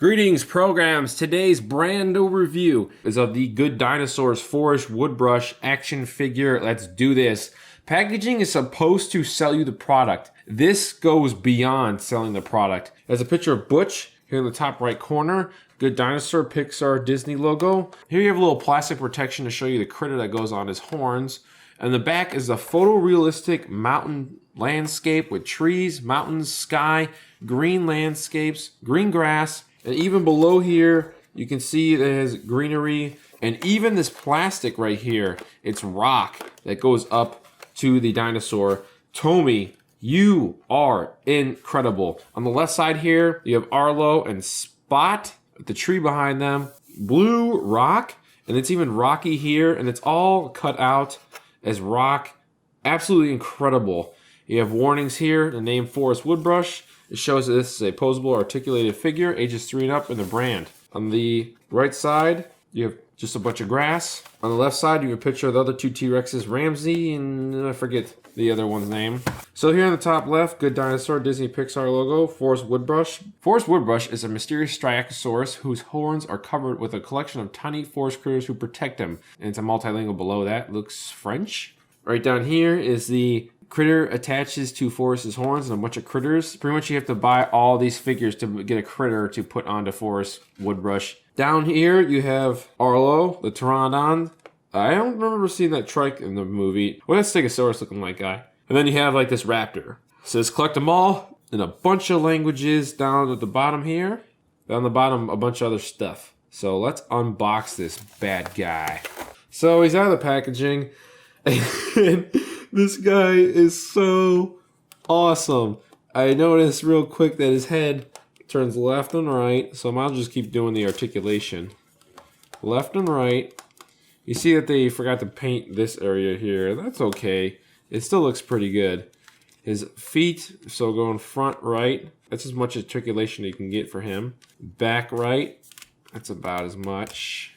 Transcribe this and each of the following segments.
Greetings, programs. Today's brand new review is of the Good Dinosaurs Forrest Woodbush action figure. Let's do this. Packaging is supposed to sell you the product. This goes beyond selling the product. There's a picture of Butch here in the top right corner. Good Dinosaur, Pixar, Disney logo. Here you have a little plastic protection to show you the critter that goes on his horns. And the back is a photorealistic mountain landscape with trees, mountains, sky, green landscapes, green grass. And even below here, you can see there's greenery. And even this plastic right here, it's rock that goes up to the dinosaur. Tomy, you are incredible. On the left side here, you have Arlo and Spot, the tree behind them. Blue rock, and it's even rocky here, and it's all cut out as rock. Absolutely incredible. You have warnings here, the name Forrest Woodbush. It shows that this is a posable, articulated figure, ages 3 and up, and the brand. On the right side, you have just a bunch of grass. On the left side, you have a picture of the other two T-Rexes, Ramsey, and I forget the other one's name. So here on the top left, Good Dinosaur, Disney Pixar logo, Forrest Woodbush. Forrest Woodbush is a mysterious Striacosaurus whose horns are covered with a collection of tiny forest critters who protect him. And it's a multilingual below that. Looks French. Right down here is the critter attaches to Forrest's horns and a bunch of critters. Pretty much you have to buy all these figures to get a critter to put onto Forrest Woodbush. Down here you have Arlo, the Pteranodon. I don't remember seeing that trike in the movie. What is Stegosaurus looking like guy? And then you have like this raptor. It says collect them all in a bunch of languages down at the bottom here. Down the bottom a bunch of other stuff. So let's unbox this bad guy. So he's out of the packaging. And this guy is so awesome. I noticed real quick that his head turns left and right, so I'll just keep doing the articulation. Left and right. You see that they forgot to paint this area here. That's okay. It still looks pretty good. His feet, so going front right. That's as much articulation you can get for him. Back right. That's about as much.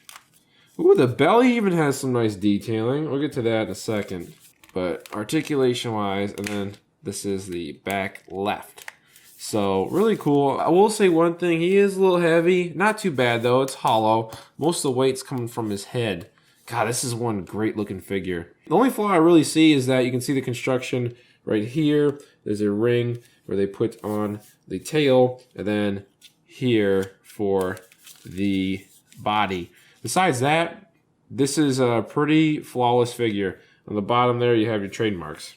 Ooh, the belly even has some nice detailing. We'll get to that in a second. But articulation-wise, and then this is the back left. So, really cool. I will say one thing. He is a little heavy. Not too bad, though. It's hollow. Most of the weight's coming from his head. God, this is one great-looking figure. The only flaw I really see is that you can see the construction right here. There's a ring where they put on the tail, and then here for the body. Besides that, this is a pretty flawless figure. On the bottom there, you have your trademarks.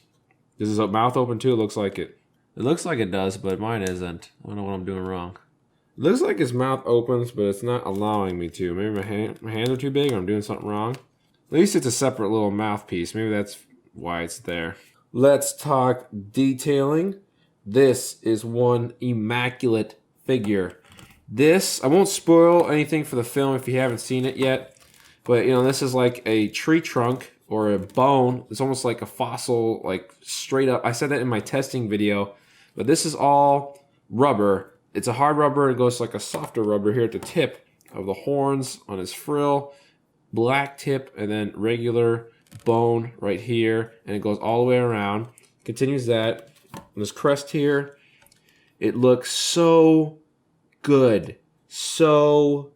This is a mouth open too. It looks like it. It looks like it does, but mine isn't. I don't know what I'm doing wrong. It looks like his mouth opens, but it's not allowing me to. Maybe my hands are too big or I'm doing something wrong. At least it's a separate little mouthpiece. Maybe that's why it's there. Let's talk detailing. This is one immaculate figure. This, I won't spoil anything for the film if you haven't seen it yet. But, you know, this is like a tree trunk or a bone. It's almost like a fossil, like straight up. I said that in my testing video. But this is all rubber. It's a hard rubber. It goes like a softer rubber here at the tip of the horns on his frill. Black tip and then regular bone right here. And it goes all the way around. Continues that. On this crest here, it looks so good. So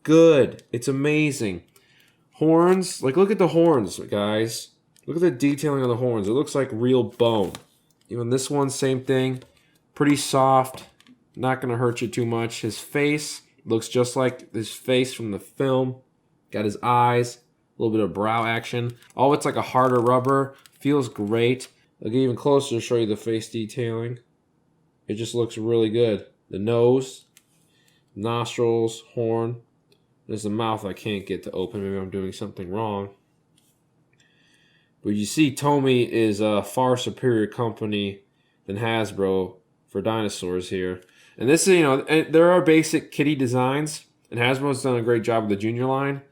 good. It's amazing. Horns, like look at the horns, guys. Look at the detailing on the horns. It looks like real bone. Even this one, same thing. Pretty soft. Not going to hurt you too much. His face looks just like his face from the film. Got his eyes. A little bit of brow action. Oh, it's like a harder rubber. Feels great. I'll get even closer to show you the face detailing. It just looks really good. The nose, nostrils, horn. There's a mouth I can't get to open. Maybe I'm doing something wrong. But you see, Tomy is a far superior company than Hasbro for dinosaurs here. And this is, you know, there are basic kitty designs. And Hasbro's done a great job with the junior line.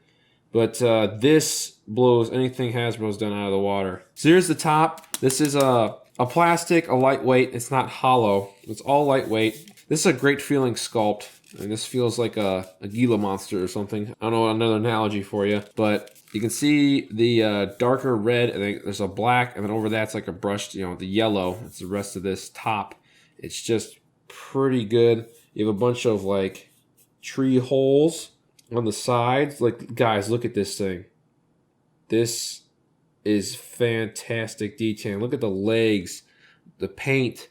But this blows anything Hasbro's done out of the water. So here's the top. This is a plastic, a lightweight. It's not hollow. It's all lightweight. This is a great feeling sculpt. And this feels like a Gila monster or something. I don't know another analogy for you. But you can see the darker red. And then there's a black. And then over that's like a brushed, you know, the yellow. It's the rest of this top. It's just pretty good. You have a bunch of like tree holes on the sides. Like, guys, look at this thing. This is fantastic detailing. Look at the legs, the paint,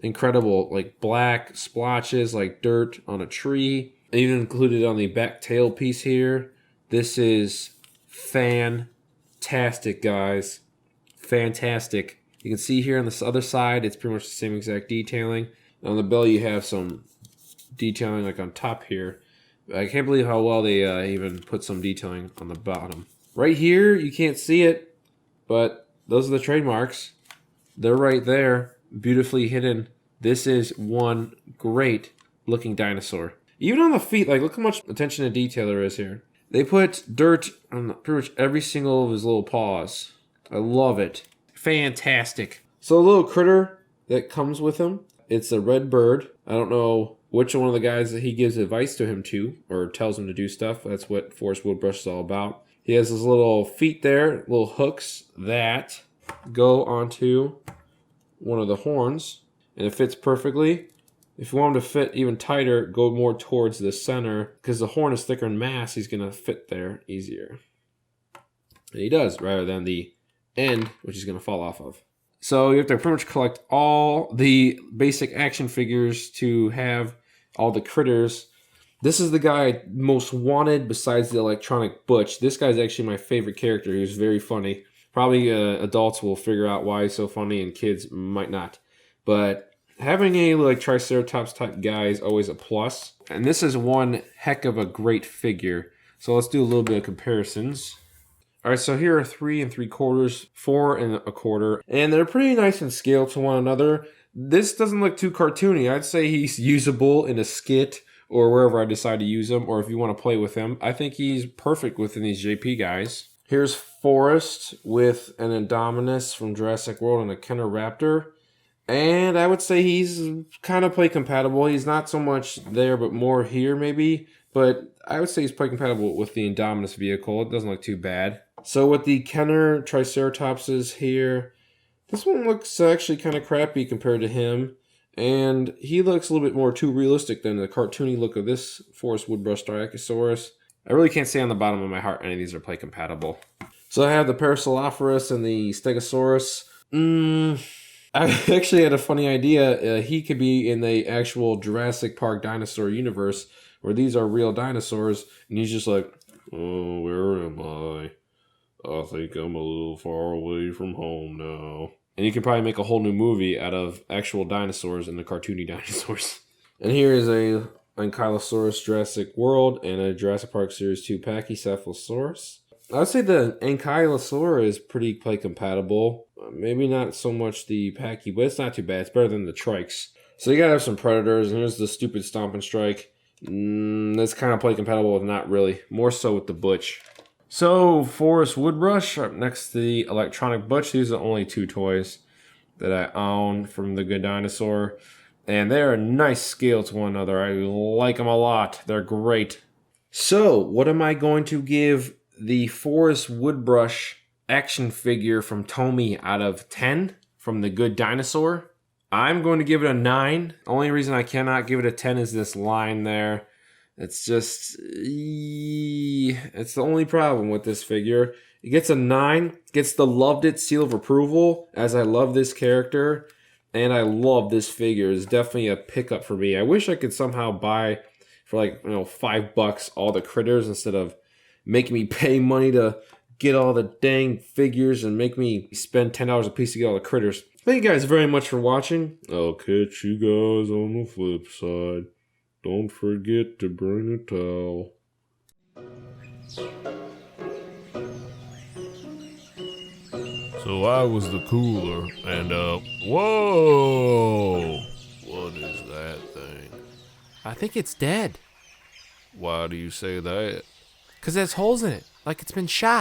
incredible. Like black splotches, like dirt on a tree. Even included on the back tail piece here. This is fantastic, guys. Fantastic. You can see here on this other side, it's pretty much the same exact detailing. On the belly, you have some detailing like on top here. I can't believe how well they even put some detailing on the bottom. Right here, you can't see it, but those are the trademarks. They're right there, beautifully hidden. This is one great looking dinosaur. Even on the feet, like look how much attention to detail there is here. They put dirt on pretty much every single of his little paws. I love it. Fantastic. So a little critter that comes with him. It's a red bird. I don't know which one of the guys that he gives advice to him to, or tells him to do stuff. That's what Forrest Woodbush is all about. He has his little feet there, little hooks that go onto one of the horns, and it fits perfectly. If you want him to fit even tighter, go more towards the center, because the horn is thicker in mass, he's going to fit there easier. And he does, rather than the end, which he's going to fall off of. So you have to pretty much collect all the basic action figures to have all the critters. This is the guy most wanted besides the electronic Butch. This guy's actually my favorite character. He was very funny. Probably adults will figure out why he's so funny and kids might not. But having a like Triceratops type guy is always a plus. And this is one heck of a great figure. So let's do a little bit of comparisons. All right, so here are 3 3/4, 4 1/4, and they're pretty nice in scale to one another. This doesn't look too cartoony. I'd say he's usable in a skit or wherever I decide to use him, or if you want to play with him. I think he's perfect within these JP guys. Here's Forrest with an Indominus from Jurassic World and a Kenner Raptor. And I would say he's kind of play compatible. He's not so much there, but more here maybe. But I would say he's play compatible with the Indominus vehicle. It doesn't look too bad. So with the Kenner Triceratopses here, this one looks actually kind of crappy compared to him. And he looks a little bit more too realistic than the cartoony look of this Forrest Woodbush Styracosaurus. I really can't say on the bottom of my heart any of these are play compatible. So I have the Parasaurolophus and the Stegosaurus. I actually had a funny idea. He could be in the actual Jurassic Park dinosaur universe where these are real dinosaurs. And he's just like, oh, where am I? I think I'm a little far away from home now. And you can probably make a whole new movie out of actual dinosaurs and the cartoony dinosaurs. And here is a Ankylosaurus Jurassic World and a Jurassic Park Series 2 Pachycephalosaurus. I would say the Ankylosaurus is pretty play compatible. Maybe not so much the Pachy, but it's not too bad. It's better than the Trikes. So you gotta have some predators. And here's the stupid Stomp and Strike. That's kind of play compatible, but not really. More so with the Butch. So, Forrest Woodbush, up next to the electronic Butch. These are the only 2 toys that I own from the Good Dinosaur. And they're a nice scale to one another. I like them a lot. They're great. So, what am I going to give the Forrest Woodbush action figure from Tomy out of 10 from the Good Dinosaur? I'm going to give it a 9. The only reason I cannot give it a 10 is this line there. It's just, it's the only problem with this figure. It gets a 9, gets the loved it seal of approval, as I love this character, and I love this figure. It's definitely a pickup for me. I wish I could somehow buy for like, $5 all the critters instead of making me pay money to get all the dang figures and make me spend $10 a piece to get all the critters. Thank you guys very much for watching. I'll catch you guys on the flip side. Don't forget to bring a towel. So I was the cooler, and whoa! What is that thing? I think it's dead. Why do you say that? 'Cause there's holes in it, like it's been shot.